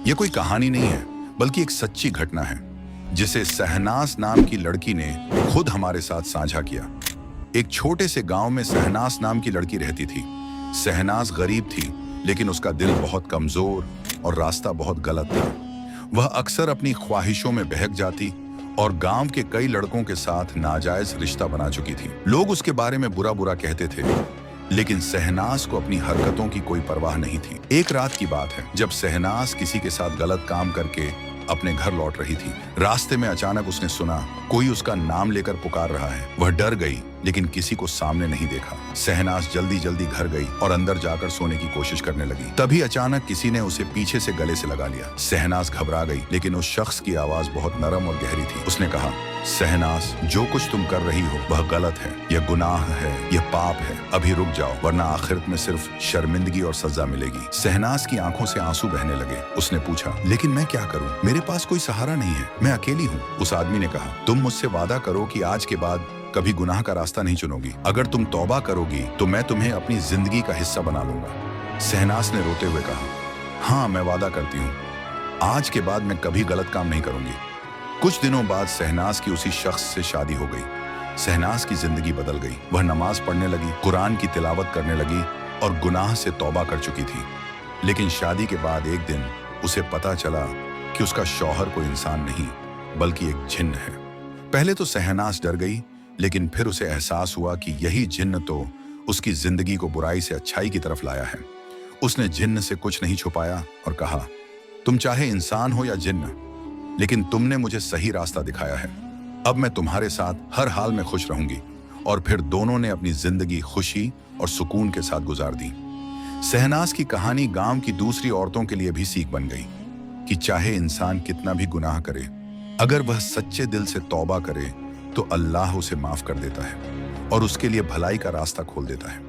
ये कोई कहानी नहीं है, बल्कि एक सच्ची घटना है जिसे सहनास नाम की लड़की ने खुद हमारे साथ साझा किया। एक छोटे से गांव में सहनास नाम की लड़की रहती थी। सहनास गरीब थी, लेकिन उसका दिल बहुत कमजोर और रास्ता बहुत गलत था। वह अक्सर अपनी ख्वाहिशों में बहक जाती और गांव के कई लड़कों के साथ नाजायज रिश्ता बना चुकी थी। लोग उसके बारे में बुरा बुरा कहते थे, लेकिन सहनास को अपनी हरकतों की कोई परवाह नहीं थी। एक रात की बात है, जब सहनास किसी के साथ गलत काम करके अपने घर लौट रही थी। रास्ते में अचानक उसने सुना कोई उसका नाम लेकर पुकार रहा है। वह डर गई, लेकिन किसी को सामने नहीं देखा। सहनास जल्दी जल्दी घर गई और अंदर जाकर सोने की कोशिश करने लगी। तभी अचानक किसी ने उसे पीछे से गले से लगा लिया। सहनास घबरा गई, लेकिन उस शख्स की आवाज बहुत नरम और गहरी थी। उसने कहा, सहनास, जो कुछ तुम कर रही हो वह गलत है, यह गुनाह है, यह पाप है। अभी रुक जाओ, वरना आखिरत में सिर्फ शर्मिंदगी और सजा मिलेगी। सहनास की आंखों से आंसू बहने लगे। उसने पूछा, लेकिन मैं क्या करूं? मेरे पास कोई सहारा नहीं है, मैं अकेली हूं। उस आदमी ने कहा, तुम मुझसे वादा करो कि आज के बाद कभी गुनाह का रास्ता नहीं चुनोगी। अगर तुम तौबा करोगी तो मैं तुम्हें अपनी जिंदगी का हिस्सा बना लूंगा। सहनास ने रोते हुए कहा, हाँ, मैं वादा करती हूँ, आज के बाद मैं कभी गलत काम नहीं करूंगी। कुछ दिनों बाद सहनास की उसी शख्स से शादी हो गई। सहनास की जिंदगी बदल गई। वह नमाज पढ़ने लगी, कुरान की तिलावत करने लगी और गुनाह से तौबा कर चुकी थी। लेकिन शादी के बाद एक दिन उसे पता चला कि उसका शौहर कोई इंसान नहीं, बल्कि एक जिन्न है। पहले तो सहनास डर गई, लेकिन फिर उसे एहसास हुआ कि यही जिन्न तो उसकी जिंदगी को बुराई से अच्छाई की तरफ लाया है। उसने जिन्न से कुछ नहीं छुपाया और कहा, तुम चाहे इंसान हो या जिन्न, लेकिन तुमने मुझे सही रास्ता दिखाया है। अब मैं तुम्हारे साथ हर हाल में खुश रहूंगी। और फिर दोनों ने अपनी जिंदगी खुशी और सुकून के साथ गुजार दी। सहनास की कहानी गांव की दूसरी औरतों के लिए भी सीख बन गई कि चाहे इंसान कितना भी गुनाह करे, अगर वह सच्चे दिल से तौबा करे तो अल्लाह उसे माफ कर देता है और उसके लिए भलाई का रास्ता खोल देता है।